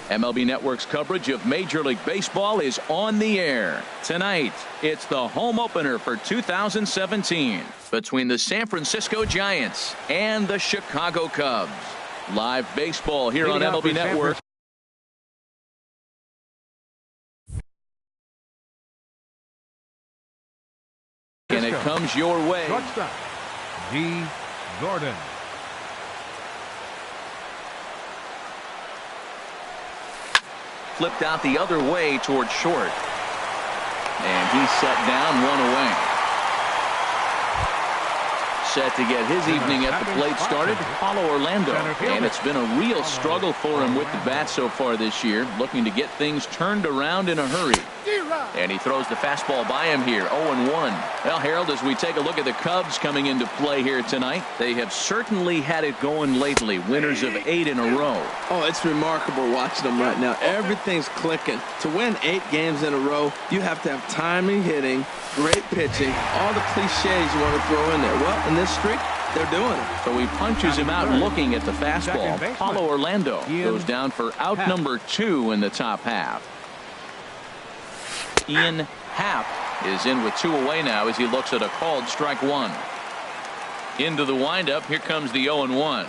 MLB Network's coverage of Major League Baseball is on the air. Tonight, it's the home opener for 2017 between the San Francisco Giants and the Chicago Cubs. Live baseball here on MLB Network. And it comes your way. Shortstop, D. Gordon. Flipped out the other way towards short. And he's set down, one away. Set to get his evening at the plate started, Paulo Orlando. And it's been a real struggle for him with the bat so far this year, looking to get things turned around in a hurry. And he throws the fastball by him here, 0-1. Well, Harold, as we take a look at the Cubs coming into play here tonight, they have certainly had it going lately, winners of 8 in a row. Oh, it's remarkable watching them right now. Everything's clicking. To win 8 games in a row, you have to have timing hitting, great pitching, all the cliches you want to throw in there. Well, in this streak, they're doing it. So he punches him out looking at the fastball. Paulo Orlando goes down for out number 2 in the top half. Ian Happ is in with 2 away now as he looks at a called strike 1. Into the windup. Here comes the 0-1.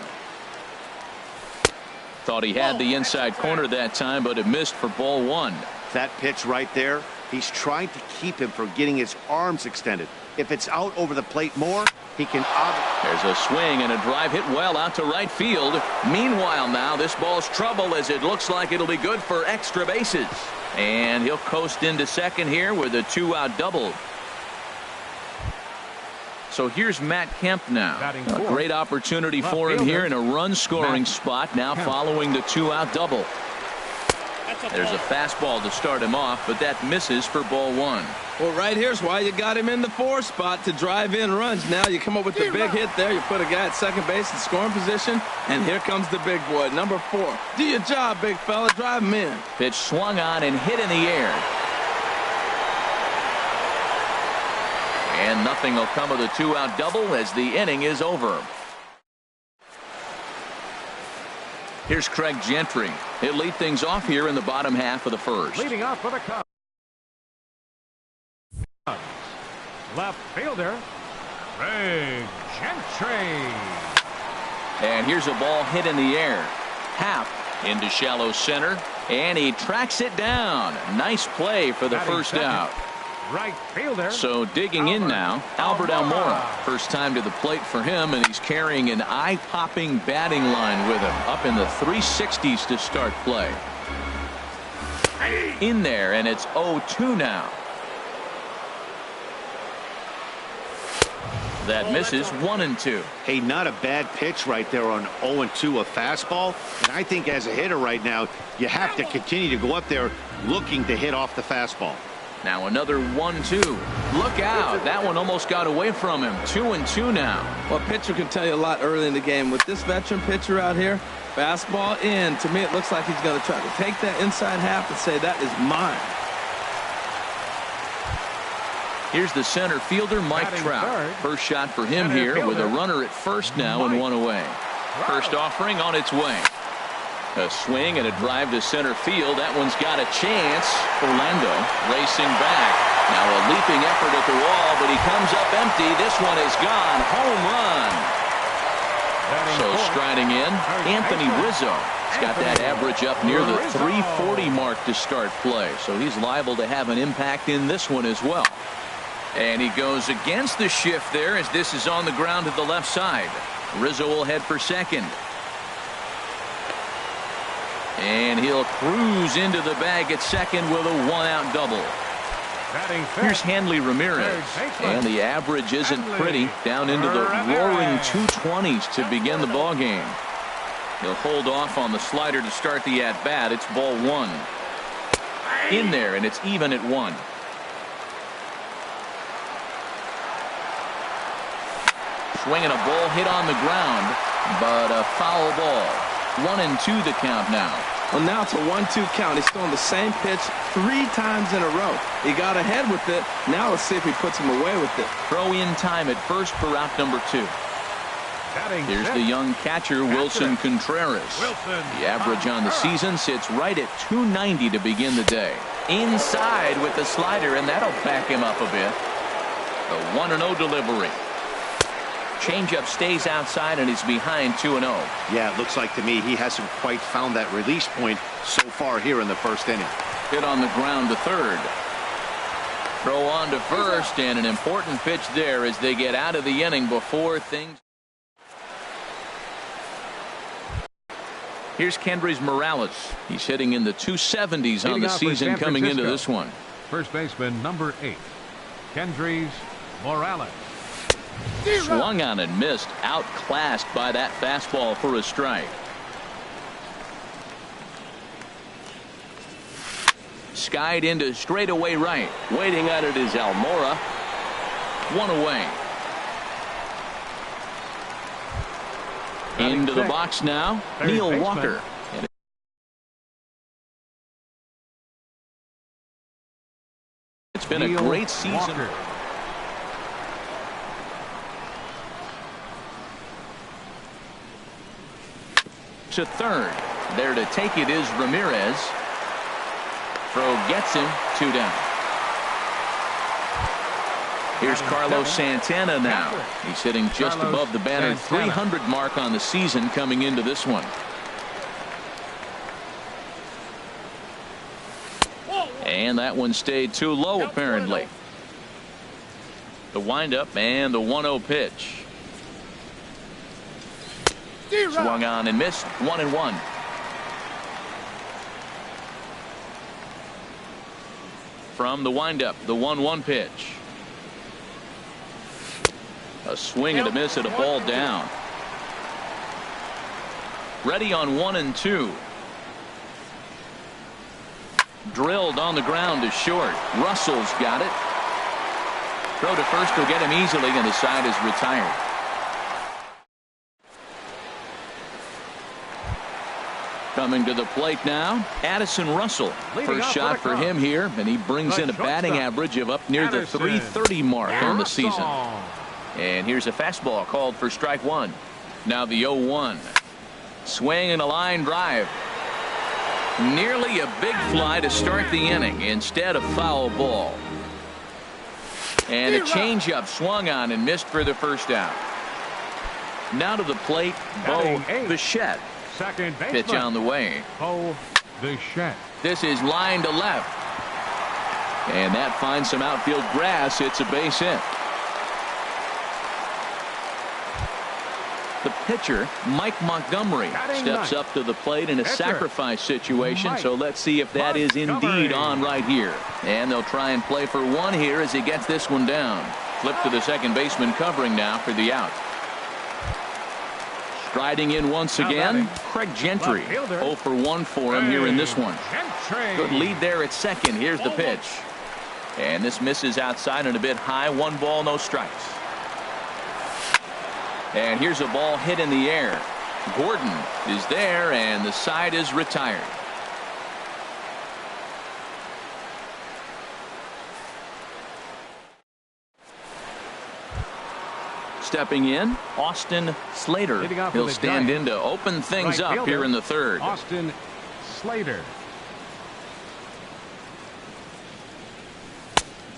Thought he had the inside corner that time, but it missed for ball 1. That pitch right there, he's trying to keep him from getting his arms extended. If it's out over the plate more, he can. There's a swing and a drive hit well out to right field. Meanwhile, now this ball's trouble as it looks like it'll be good for extra bases. And he'll coast into second here with a 2-out double. So here's Matt Kemp now. A great opportunity for him here in a run-scoring spot now following the 2-out double. There's a fastball to start him off, but that misses for ball 1. Well, right here's why you got him in the 4 spot to drive in runs. Now you come up with the big hit there. You put a guy at second base in scoring position, and here comes the big boy, number 4. Do your job, big fella. Drive him in. Pitch swung on and hit in the air. And nothing will come of the 2-out double as the inning is over. Here's Craig Gentry. He'll lead things off here in the bottom half of the first. Leading off for the Cubs. Left fielder, Craig Gentry. And here's a ball hit in the air. Happ into shallow center, and he tracks it down. Nice play for the first out. Right fielder. So digging in now, Albert Almora. First time to the plate for him, and he's carrying an eye-popping batting line with him. Up in the 360s to start play. In there, and it's 0-2 now. That misses 1-2. Hey, not a bad pitch right there on 0-2, a fastball. And I think as a hitter right now, you have to continue to go up there looking to hit off the fastball. Now another 1-2. Look out. That one almost got away from him. 2-2 now. Well, pitcher can tell you a lot early in the game. With this veteran pitcher out here, fastball in. To me, it looks like he's going to try to take that inside half and say, that is mine. Here's the center fielder, Mike Trout. First shot for him here with a runner at first now and 1 away. First offering on its way. A swing and a drive to center field. That one's got a chance. Orlando racing back. Now a leaping effort at the wall, but he comes up empty. This one is gone. Home run. So striding in, Anthony Rizzo. He's got that average up near the 340 mark to start play. So he's liable to have an impact in this one as well. And he goes against the shift there as this is on the ground to the left side. Rizzo will head for second. And he'll cruise into the bag at second with a 1-out double. Here's Hanley Ramirez. And the average isn't pretty. Down into the roaring 220s to begin the ball game. He'll hold off on the slider to start the at-bat. It's ball 1. In there, and it's even at 1. Swinging a ball hit on the ground, but a foul ball. 1-2 the count now. Well, now it's a 1-2 count. He's throwing the same pitch 3 times in a row. He got ahead with it. Now let's see if he puts him away with it. Throw in time at first for out number 2. Here's the young catcher, Wilson Contreras. The average on the season sits right at 290 to begin the day. Inside with the slider, and that'll back him up a bit. The 1-0 delivery. Changeup stays outside, and he's behind 2-0. Yeah, it looks like to me he hasn't quite found that release point so far here in the first inning. Hit on the ground to third. Throw on to first, and an important pitch there as they get out of the inning before things. Here's Kendrys Morales. He's hitting in the 270s on the season coming into this one. First baseman number 8, Kendrys Morales. Swung on and missed, outclassed by that fastball for a strike. Skied into straightaway right. Waiting at it is Almora. 1 away. Into the box now, Neil Walker. It's been a great season. To third. There to take it is Ramirez. Throw gets him, 2 down. Here's Carlos Santana now. He's hitting just above the banner 300 mark on the season coming into this one. And that one stayed too low apparently. The windup and the 1-0 pitch. Swung on and missed. 1-1. From the windup, the 1-1 pitch. A swing and a miss at a ball down. Ready on 1 and 2. Drilled on the ground to short. Russell's got it. Throw to first will get him easily, and the side is retired. Coming to the plate now, Addison Russell. First shot for him here, and he brings in a batting average of up near the 330 mark on the season. And here's a fastball called for strike 1. Now the 0-1. Swing and a line drive. Nearly a big fly to start the inning. Instead, a foul ball. And a changeup swung on and missed for the first out. Now to the plate, Bo Bichette. Pitch on the way. Bo Bichette. This is line to left. And that finds some outfield grass. It's a base hit. The pitcher, Mike Montgomery, steps up to the plate in a sacrifice situation. So let's see if that is indeed on right here. And they'll try and play for 1 here as he gets this one down. Flip to the second baseman covering now for the out. Striding in once again, Craig Gentry. 0 for 1 for him here in this one. Good lead there at second. Here's the pitch. And this misses outside and a bit high. 1 ball, no strikes. And here's a ball hit in the air. Gordon is there, and the side is retired. Stepping in, Austin Slater. He'll stand in to open things up here in the third. Austin Slater.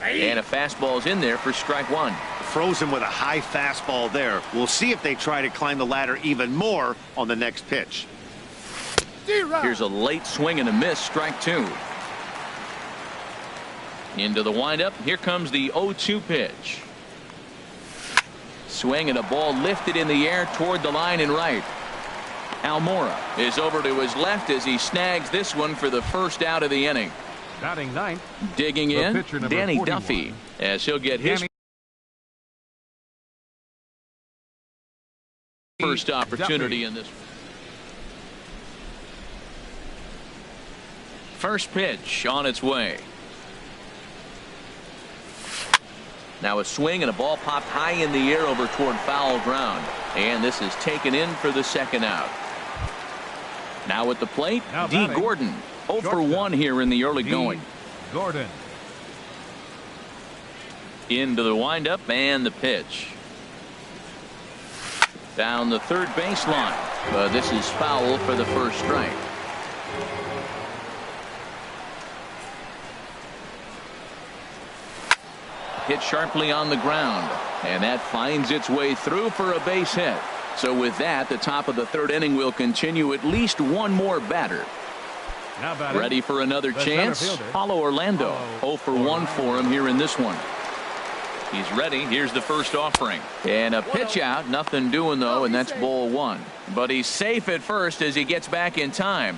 And a fastball's in there for strike 1. Frozen with a high fastball there. We'll see if they try to climb the ladder even more on the next pitch. Here's a late swing and a miss, strike 2. Into the windup. Here comes the 0-2 pitch. Swing and a ball lifted in the air toward the line and right. Almora is over to his left as he snags this one for the first out of the inning. Batting ninth. Digging in, Danny 41. Duffy, as he'll get his first opportunity in this one. First pitch on its way. Now a swing and a ball popped high in the air over toward foul ground. And this is taken in for the second out. Now at the plate, D. Gordon. 0 for 1 here in the early going. Gordon. Into the windup and the pitch. Down the third baseline. But this is foul for the first strike. Hit sharply on the ground, and that finds its way through for a base hit. So with that, the top of the third inning will continue. At least one more batter. Ready for another chance? Paulo Orlando. 0 for 1 for him here in this one. He's ready. Here's the first offering. And a pitch out. Nothing doing, though, and that's ball 1. But he's safe at first as he gets back in time.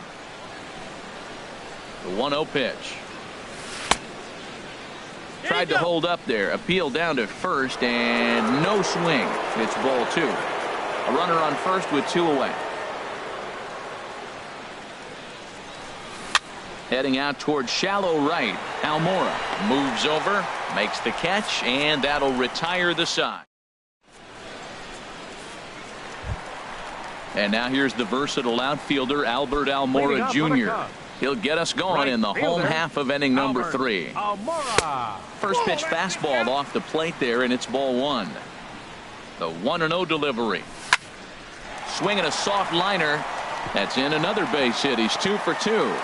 The 1-0 pitch. Tried to hold up there. Appeal down to first, and no swing. It's ball 2. A runner on first with 2 away. Heading out towards shallow right. Almora moves over, makes the catch, and that'll retire the side. And now here's the versatile outfielder Albert Almora Jr. He'll get us going in the home half of inning number 3. First pitch fastball off the plate there, and it's ball 1. The 1-0 delivery. Swinging a soft liner. That's in another base hit. He's 2 for 2.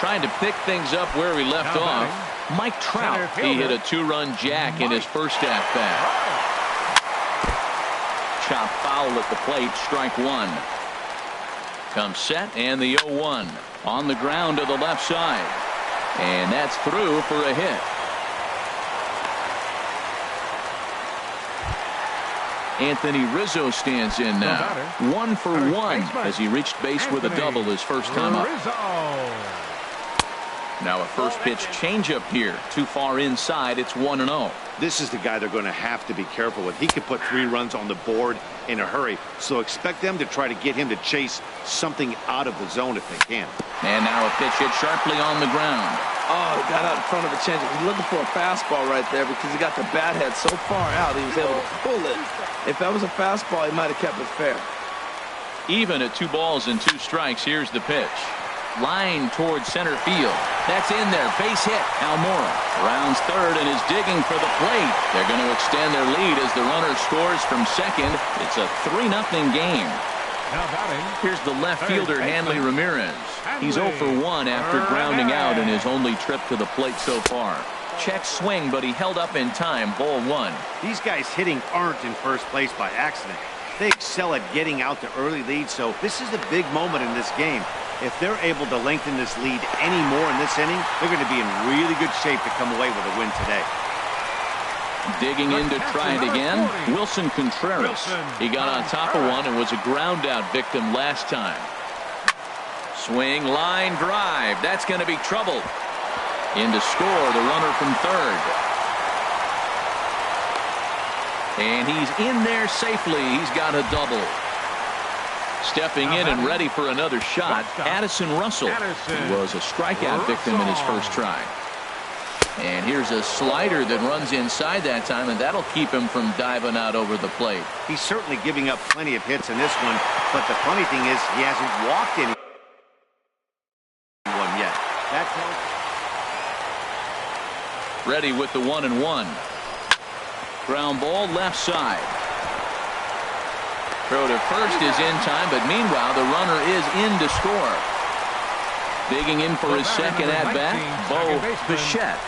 Trying to pick things up where he left off. Mike Trout. He hit a 2-run jack in his first at-bat. Chop foul at the plate. Strike 1. Comes set, and the 0-1 on the ground to the left side, and that's through for a hit. Anthony Rizzo stands in now. 1 for 1 as he reached base with a double his first time up. Now a first pitch changeup here. Too far inside. It's 1-0. This is the guy they're going to have to be careful with. He could put 3 runs on the board in a hurry. So expect them to try to get him to chase something out of the zone if they can. And now a pitch hit sharply on the ground. Oh, he got out in front of the changeup. He's looking for a fastball right there because he got the bat head so far out he was able to pull it. If that was a fastball, he might have kept it fair. Even at 2 balls and 2 strikes. Here's the pitch. Line towards center field. That's in there. Base hit. Almora rounds third and is digging for the plate. They're going to extend their lead as the runner scores from second. It's a 3-0 game. Here's the left fielder, Hanley Ramirez. He's 0 for 1 after grounding out in his only trip to the plate so far. Check swing, but he held up in time. Ball 1. These guys hitting aren't in first place by accident. They excel at getting out to early leads, so this is a big moment in this game. If they're able to lengthen this lead any more in this inning, they're going to be in really good shape to come away with a win today. Digging in to try it again. Wilson Contreras. He got on top of one and was a ground out victim last time. Swing, line drive. That's going to be trouble. In to score the runner from third. And he's in there safely. He's got a double. Stepping in and ready for another shot, Addison Russell. He was a strikeout victim in his first try. And here's a slider that runs inside that time, and that'll keep him from diving out over the plate. He's certainly giving up plenty of hits in this one, but the funny thing is he hasn't walked anyone yet. That's ready with the 1-1. Ground ball left side. Throw to first is in time, but meanwhile the runner is in to score. Digging in for his second at-bat, Bo Bichette.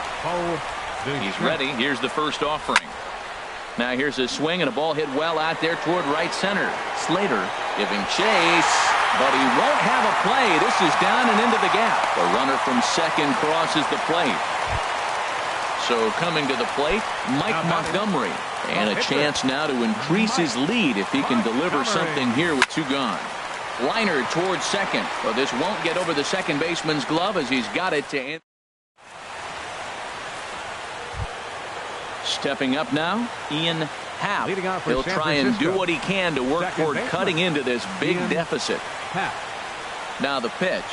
He's ready. Here's the first offering. Now here's a swing and a ball hit well out there toward right center. Slater giving chase, but he won't have a play. This is down and into the gap. The runner from second crosses the plate. So coming to the plate, Mike Montgomery. And a chance now to increase his lead if he can deliver something here with 2 gone. Liner towards second. But this won't get over the second baseman's glove as he's got it to end. Stepping up now, Ian Happ. He'll try and do what he can to work toward cutting into this big deficit. Now the pitch.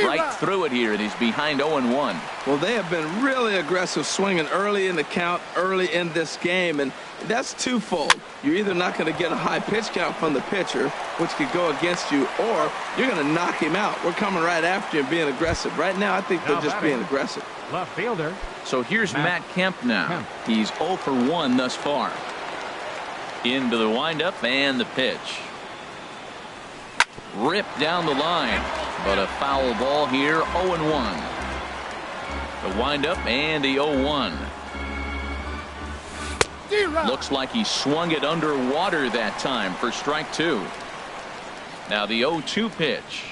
Right through it here, and he's behind 0-1. Well, they have been really aggressive swinging early in the count, early in this game, and that's twofold. You're either not going to get a high pitch count from the pitcher, which could go against you, or you're going to knock him out. We're coming right after you and being aggressive. Right now, I think they're just being aggressive. Left fielder. So here's Matt Kemp now. He's 0 for 1 thus far. Into the windup and the pitch. Ripped down the line, but a foul ball here. 0-1. The windup and the 0-1. Looks like he swung it underwater that time for strike 2. Now the 0-2 pitch.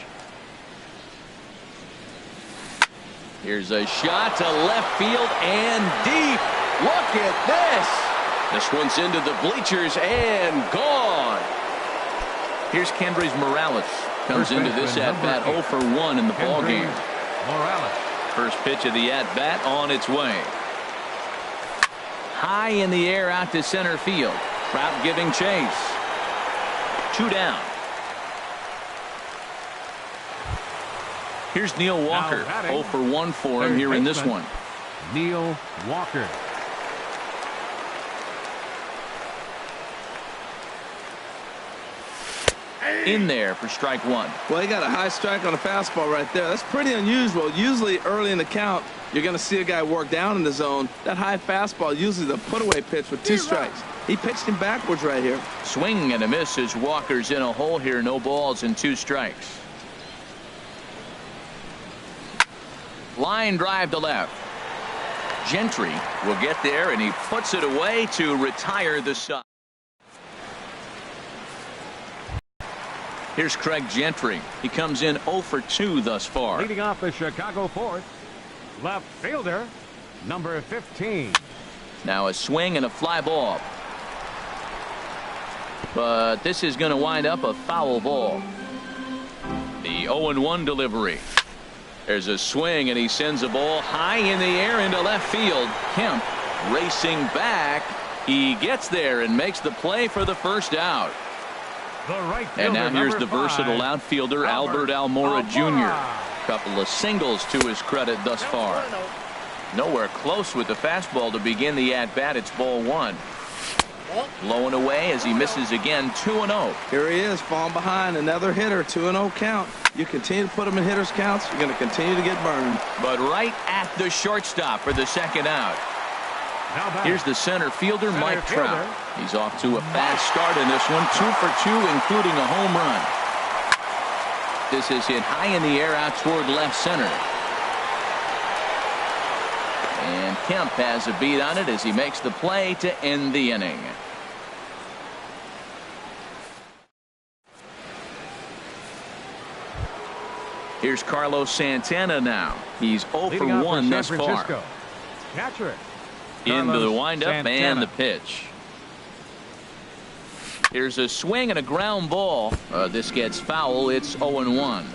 Here's a shot to left field and deep. Look at this. This one's into the bleachers and gone. Here's Kendrys Morales. Comes into this at-bat 0 for 1 in the ballgame. Morales. First pitch of the at-bat on its way. High in the air out to center field. Trout giving chase. 2 down. Here's Neil Walker. 0 for 1 for him here in this one. Neil Walker. In there for strike 1. Well, he got a high strike on a fastball right there. That's pretty unusual. Usually early in the count, you're going to see a guy work down in the zone. That high fastball, usually the put-away pitch with 2 strikes. He pitched him backwards right here. Swing and a miss as Walker's in a hole here. No balls and 2 strikes. Line drive to left. Gentry will get there, and he puts it away to retire the side. Here's Craig Gentry. He comes in 0 for 2 thus far. Leading off the Chicago fourth, left fielder, number 15. Now a swing and a fly ball. But this is going to wind up a foul ball. The 0-1 delivery. There's a swing, and he sends a ball high in the air into left field. Kemp racing back. He gets there and makes the play for the first out. And now here's the versatile outfielder, Albert Almora Jr. Couple of singles to his credit thus far. Nowhere close with the fastball to begin the at-bat. It's ball 1. Low and away as he misses again. 2-0. Here he is, falling behind. Another hitter. 2-0 count. You continue to put him in hitters' counts, you're going to continue to get burned. But right at the shortstop for the second out. Here's the center fielder, Mike Trout. He's off to a fast start in this one. 2 for 2, including a home run. This is hit high in the air out toward left center. And Kemp has a beat on it as he makes the play to end the inning. Here's Carlos Santana now. He's 0 for 1 thus far. Catcher. Into the windup and the pitch. Here's a swing and a ground ball. This gets foul. It's 0-1.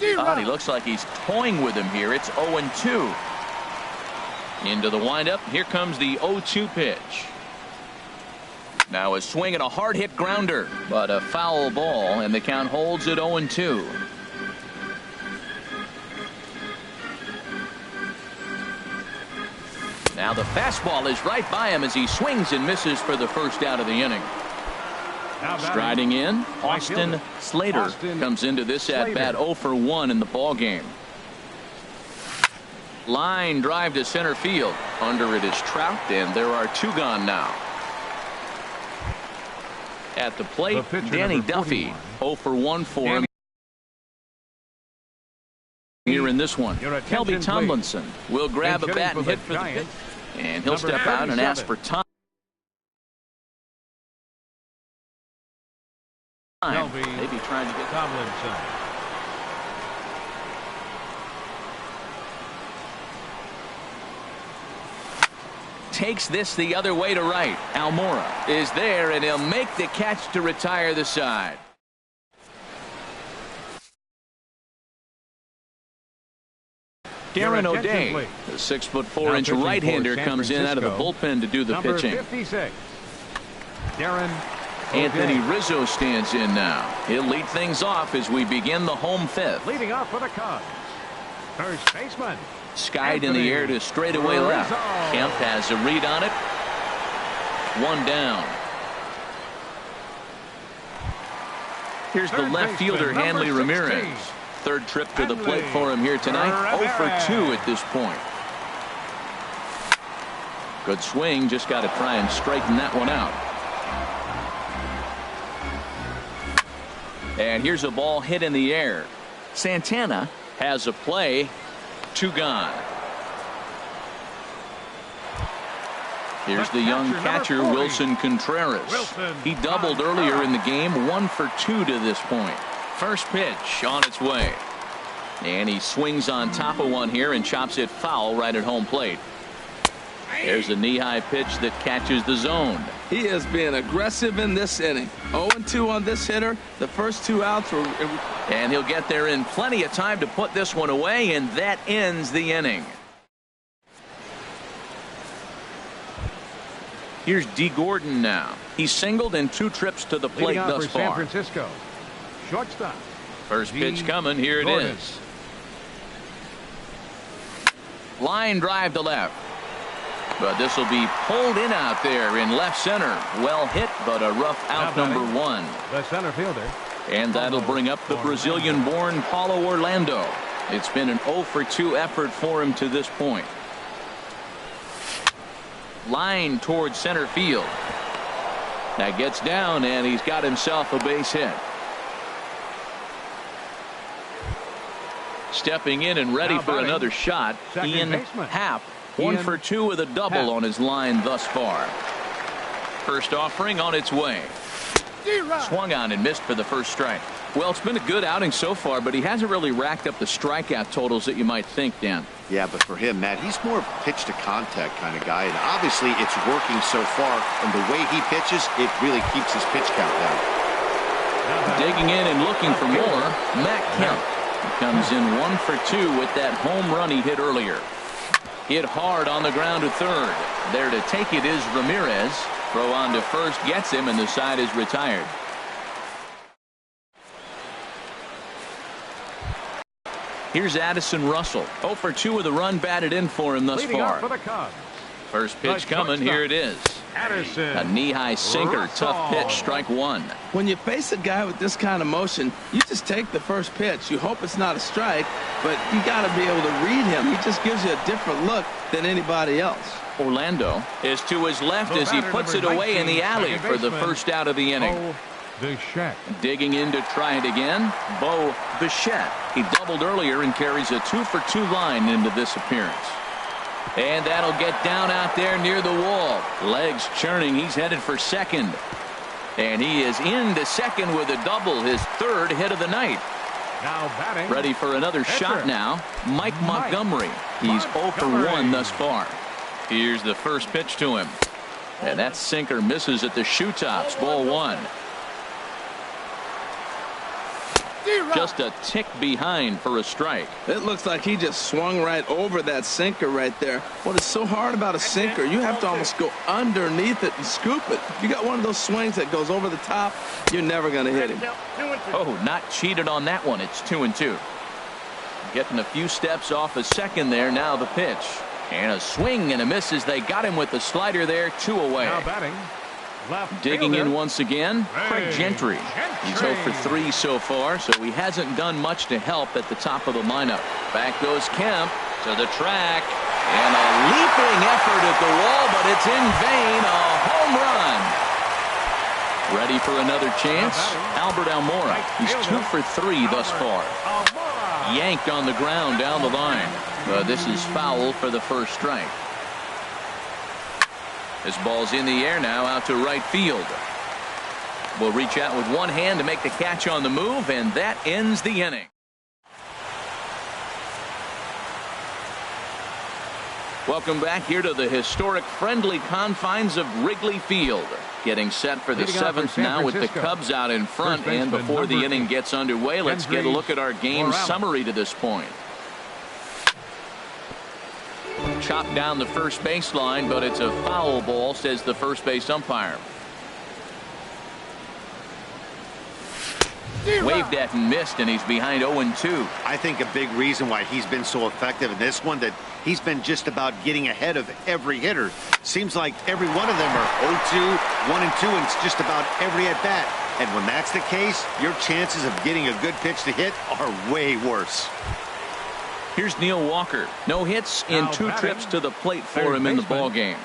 He looks like he's toying with him here. It's 0-2. Into the windup. Here comes the 0-2 pitch. Now a swing and a hard hit grounder, but a foul ball, and the count holds at 0-2. Now the fastball is right by him as he swings and misses for the first out of the inning. Striding in, Austin Slater comes into this at-bat 0 for 1 in the ballgame. Line drive to center field. Under it is Trout, and there are 2 gone now. At the plate, Danny Duffy, 0 for 1 for him here in this one. Kelby Tomlinson will grab a bat and hit for the pitch, and he'll step out and ask for time. Maybe trying to get Tomlinson. Takes this the other way to right. Almora is there, and he'll make the catch to retire the side. Darren O'Day, the 6'4" right-hander, comes in out of the bullpen to do the pitching. 56. Darren Anthony Rizzo stands in now. He'll lead things off as we begin the home fifth. Leading off for the Cubs, first baseman. Skied in the air to straightaway left. Kemp has a read on it. 1 down. Here's the Third left baseman, fielder, number Hanley 16. Ramirez. Third trip to the plate for him here tonight. 0 for 2 at this point. Good swing. Just got to try and straighten that one out. And here's a ball hit in the air. Santana has a play. 2 gone. Here's the young catcher, Wilson Contreras. He doubled earlier in the game. 1 for 2 to this point. First pitch on its way. And he swings on top of one here and chops it foul right at home plate. There's a knee-high pitch that catches the zone. He is being aggressive in this inning. 0-2 on this hitter. The first 2 outs were... And he'll get there in plenty of time to put this one away, and that ends the inning. Here's D. Gordon now. He's singled in 2 trips to the plate thus for far. San Francisco. Shortstop. First pitch coming. Here it Gordon. is. Line drive to left. But this will be pulled in out there in left center. Well hit, but a rough out, number 1. The center fielder. And that'll bring up the Brazilian-born Paulo Orlando. It's been an 0 for 2 effort for him to this point. Line towards center field. That gets down, and he's got himself a base hit. Stepping in and ready for another shot, Ian Happ. 1 for 2 with a double on his line thus far. First offering on its way. Swung on and missed for the first strike. Well, it's been a good outing so far, but he hasn't really racked up the strikeout totals that you might think, Dan. Yeah, but for him, Matt, he's more of a pitch to contact kind of guy, and obviously it's working so far, and the way he pitches, it really keeps his pitch count down. Digging in and looking for more, Matt Kemp. He comes in 1 for 2 with that home run he hit earlier. Hit hard on the ground to third. There to take it is Ramirez. Throw on to first gets him, and the side is retired. Here's Addison Russell. 0 for 2 with a run batted in for him thus far. For the Cubs. First pitch coming. Here it is. Addison A knee-high sinker. Russell. Tough pitch. Strike 1. When you face a guy with this kind of motion, you just take the first pitch. You hope it's not a strike, but you got to be able to read him. He just gives you a different look than anybody else. Orlando is to his left as he puts it away in the alley for the first out of the inning. Bo Bichette. Digging in to try it again, Bo Bichette. He doubled earlier and carries a 2 for 2 line into this appearance. And that'll get down out there near the wall. Legs churning. He's headed for second. And he is into second with a double, his 3rd hit of the night. Now batting. Ready for another shot now. Mike Montgomery. He's 0 for 1 thus far. Here's the first pitch to him. And that sinker misses at the shoe tops. Ball 1. Just a tick behind for a strike. It looks like he just swung right over that sinker right there. What is so hard about a sinker, you have to almost go underneath it and scoop it. If you got one of those swings that goes over the top, you're never going to hit him. Oh, not cheated on that one. It's 2-2. Getting a few steps off a second there. Now the pitch. And a swing and a miss as they got him with the slider there. 2 away. Now batting. Left Digging fielder. in once again, Craig Gentry. He's 0 for 3 so far, so he hasn't done much to help at the top of the lineup. Back goes Kemp to the track. And a leaping effort at the wall, but it's in vain. A home run. Ready for another chance? Albert Almora. He's 2 for 3 thus far. Yanked on the ground down the line. This is foul for the first strike. This ball's in the air now out to right field. Will reach out with one hand to make the catch on the move, and that ends the inning. Welcome back here to the historic friendly confines of Wrigley Field. Getting set for the 7th now with the Cubs out in front, and before the inning gets underway, let's get a look at our game summary to this point. Chopped down the first baseline, but it's a foul ball, says the first base umpire. Waved at and missed, and he's behind 0-2. I think a big reason why he's been so effective in this one, that he's been just about getting ahead of every hitter. Seems like every one of them are 0-2, 1-2, and it's just about every at-bat. And when that's the case, your chances of getting a good pitch to hit are way worse. Here's Neil Walker. No hits in Now 2 batting, trips to the plate for third him in the baseman, ball game.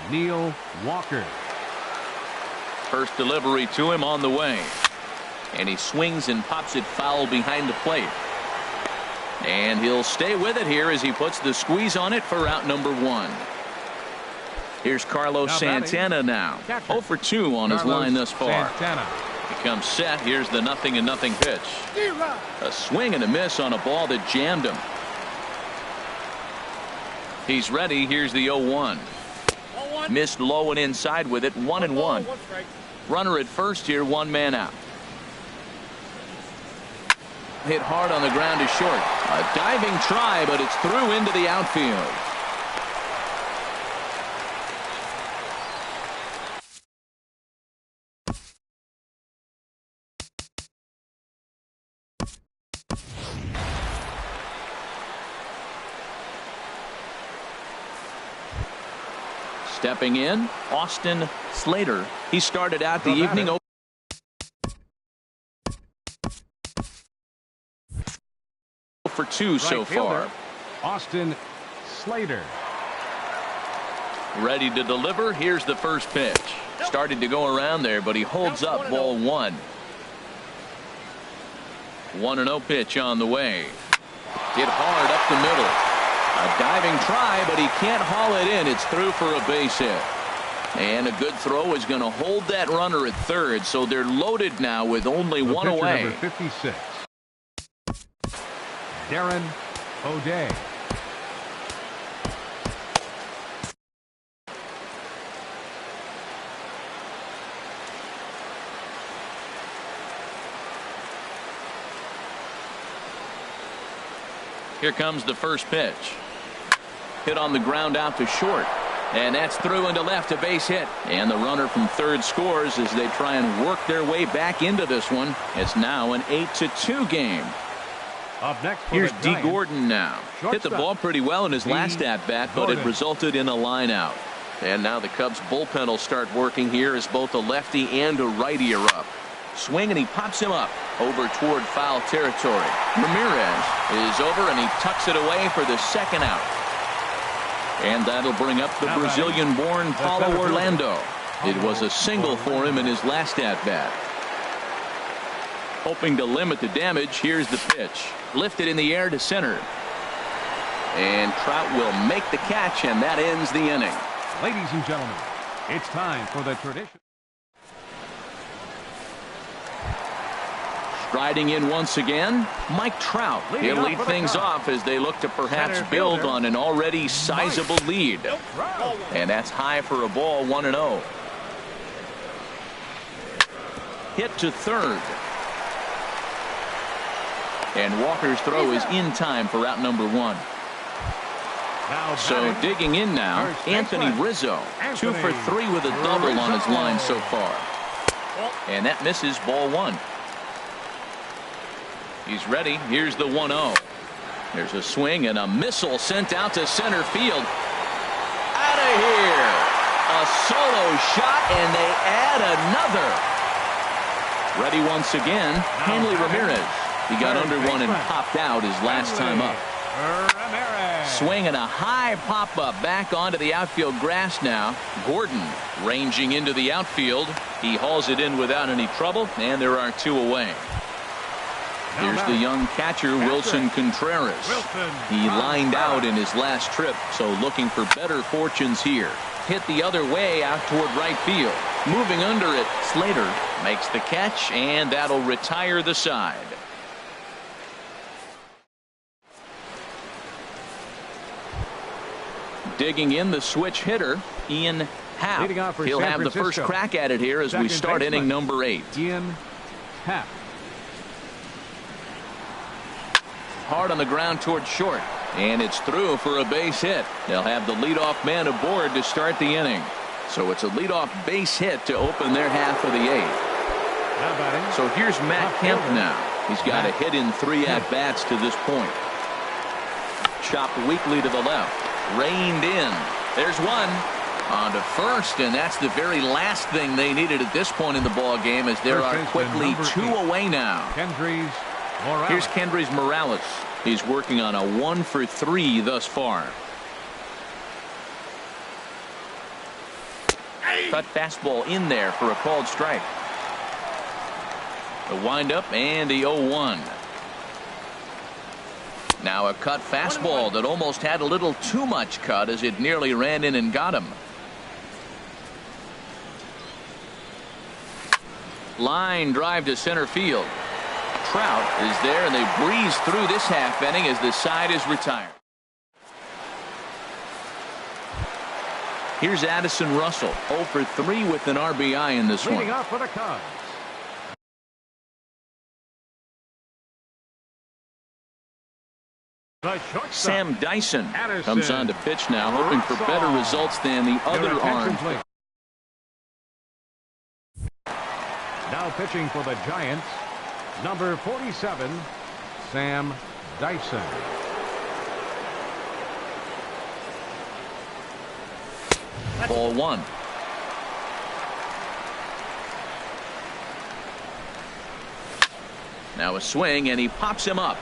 Neil Walker. First delivery to him on the way. And he swings and pops it foul behind the plate. And he'll stay with it here as he puts the squeeze on it for out number 1. Here's Carlos Santana now. 0 for 2 on his line thus far. Santana. He comes set. Here's the 0-0 pitch. A swing and a miss on a ball that jammed him. He's ready. Here's the 0-1. Missed low and inside with it. 1-1. Runner at first here. 1 man out. Hit hard on the ground is short. A diving try, but it's through into the outfield. Stepping in, Austin Slater. He started out the evening for 2 so far. Austin Slater. Ready to deliver. Here's the first pitch. Started to go around there, but he holds up ball 1. 1-0 pitch on the way. Hit hard up the middle. A diving try, but he can't haul it in. It's through for a base hit. And a good throw is going to hold that runner at third, so they're loaded now with only 1 away. Number 56. Darren O'Day. Here comes the first pitch. Hit on the ground out to short. And that's through into left, a base hit. And the runner from third scores as they try and work their way back into this one. It's now an 8-2 game. Up next, here's D. Gordon now. Hit the ball pretty well in his last at-bat, but it resulted in a line out. And now the Cubs bullpen will start working here as both a lefty and a righty are up. Swing, and he pops him up over toward foul territory. Ramirez is over, and he tucks it away for the second out. And that'll bring up the Brazilian-born Paulo Orlando. It was a single for him in his last at-bat. Hoping to limit the damage, here's the pitch. Lifted in the air to center. And Trout will make the catch, and that ends the inning. Ladies and gentlemen, it's time for the tradition. Striding in once again, Mike Trout. He'll lead things off as they look to perhaps build on an already sizable lead. And that's high for a ball, 1-0. Hit to third. And Walker's throw is in time for out number 1. So digging in now, Anthony Rizzo. 2 for 3 with a double on his line so far. And that misses ball 1. He's ready. Here's the 1-0. There's a swing and a missile sent out to center field. Out of here. A solo shot, and they add another. Ready once again, Hanley Ramirez. He got under one and popped out his last time up. Swing and a high pop-up back onto the outfield grass now. Gordon ranging into the outfield. He hauls it in without any trouble, and there are 2 away. Here's the young catcher, Wilson Contreras. He lined out in his last trip, so looking for better fortunes here. Hit the other way out toward right field. Moving under it, Slater makes the catch, and that'll retire the side. Digging in, the switch hitter, Ian Happ. He'll have the first crack at it here as we start inning number 8. Ian Happ. Hard on the ground toward short, and it's through for a base hit. They'll have the leadoff man aboard to start the inning. So it's a leadoff base hit to open their half of the 8th. So here's Matt Kemp now. He's got a hit in 3 at-bats to this point. Chopped weakly to the left. Reined in. There's one. On to first, and that's the very last thing they needed at this point in the ball game, as there are quickly 2 away now. Here's Kendrys Morales. He's working on a 1-for-3 thus far. Cut fastball in there for a called strike. The windup and the 0-1. Now a cut fastball that almost had a little too much cut as it nearly ran in and got him. Line drive to center field. Trout is there, and they breeze through this half inning as the side is retired. Here's Addison Russell, 0-for-3 with an RBI in this one. Leading off for the Cubs. Sam Dyson comes on to pitch now, hoping for better results than the other arm. Now pitching for the Giants, number 47, Sam Dyson. Ball 1. Now a swing, and he pops him up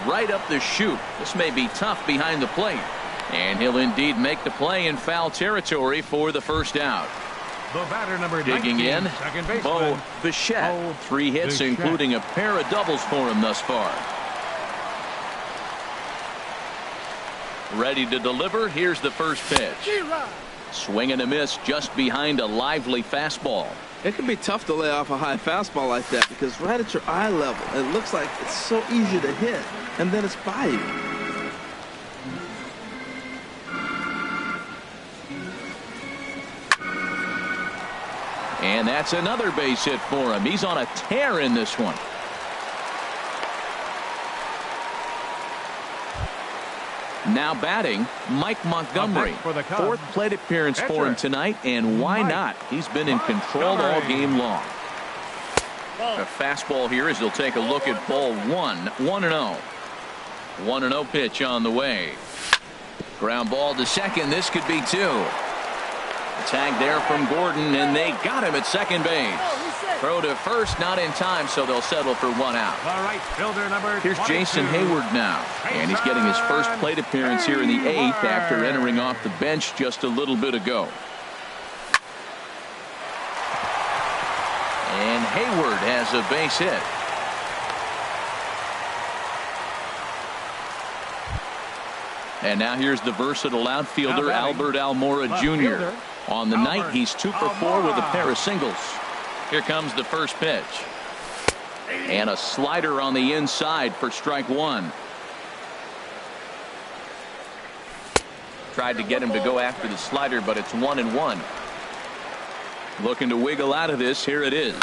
right up the chute. This may be tough behind the plate, and he'll indeed make the play in foul territory for the first out. The batter, number Digging 19, in, second baseman, Bo Bichette. 3 hits, including a pair of doubles for him thus far. Ready to deliver. Here's the first pitch. Swing and a miss just behind a lively fastball. It can be tough to lay off a high fastball like that because right at your eye level, it looks like it's so easy to hit, and then it's by you. And that's another base hit for him. He's on a tear in this one. Now batting, Mike Montgomery. Fourth plate appearance for him tonight, and why not? He's been in control all game long. A fastball here as he'll take a look at ball 1. 1-0. 1-0 pitch on the way. Ground ball to second. This could be 2. A tag there from Gordon, and they got him at second base. Throw to first, not in time, so they'll settle for 1 out. The right fielder, number Here's 22. Jason Hayward now, and he's getting his first plate appearance here in the 8th after entering off the bench just a little bit ago. And Hayward has a base hit. And now here's the versatile outfielder Albert Almora Jr. On the night, he's 2-for-4 with a pair of singles. Here comes the first pitch. And a slider on the inside for strike 1. Tried to get him to go after the slider, but it's 1-1. Looking to wiggle out of this. Here it is.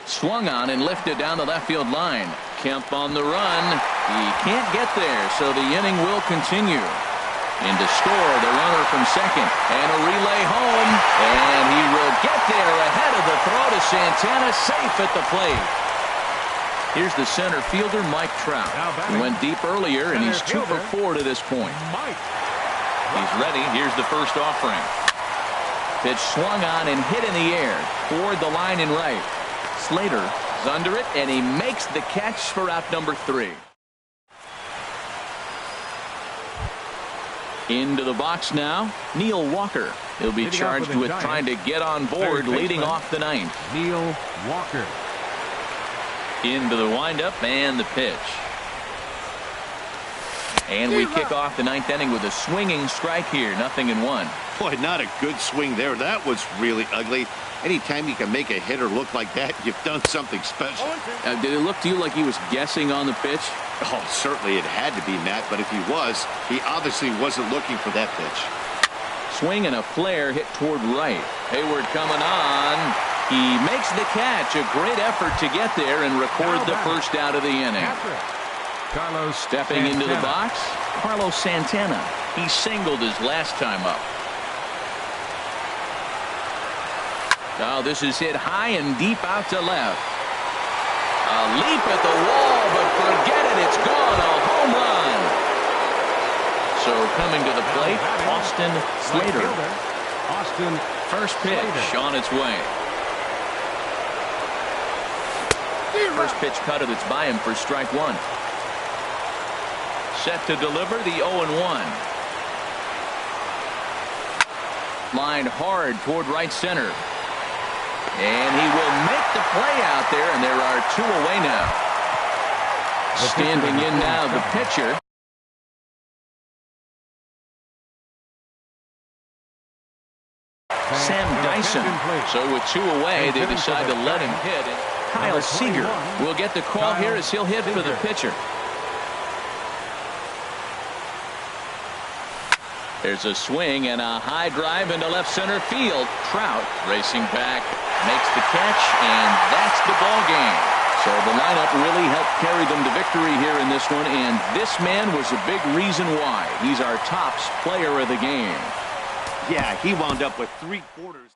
Swung on and lifted down the left field line. Kemp on the run. He can't get there, so the inning will continue. In to score, the runner from second, and a relay home, and he will get there ahead of the throw to Santana, safe at the plate. Here's the center fielder, Mike Trout. He went deep earlier, and he's 2-for-4 to this point. He's ready. Here's the first offering. Pitch swung on and hit in the air toward the line and right. Slater is under it, and he makes the catch for out number 3. Into the box now, Neil Walker. He'll be charged with trying to get on board leading off the 9th. Neil Walker. Into the windup and the pitch. And we kick off the 9th inning with a swinging strike here. 0-1. Boy, not a good swing there. That was really ugly. Anytime you can make a hitter look like that, you've done something special. Did it look to you like he was guessing on the pitch? Oh, certainly it had to be, Matt, but if he was, he obviously wasn't looking for that pitch. Swing and a flare hit toward right. Hayward coming on. He makes the catch. A great effort to get there and record the first out of the inning. Carlos Stepping Santana. into the box, Carlos Santana. He singled his last time up. Now this is hit high and deep out to left. A leap at the wall, but forget it. It's gone. A home run. So coming to the plate, Austin Slater. Austin. First pitch on its way. First pitch cutter that's by him for strike one. Set to deliver the 0-1. Lined hard toward right center. And he will make the play out there, and there are two away now. Standing in now, the pitcher. Sam Dyson. So with two away, they decide to let him hit. Kyle Seager will get the call here as he'll hit for the pitcher. There's a swing and a high drive into left center field. Trout racing back, makes the catch, and that's the ball game. So the lineup really helped carry them to victory here in this one, and this man was a big reason why. He's our top player of the game. Yeah, he wound up with 3/4.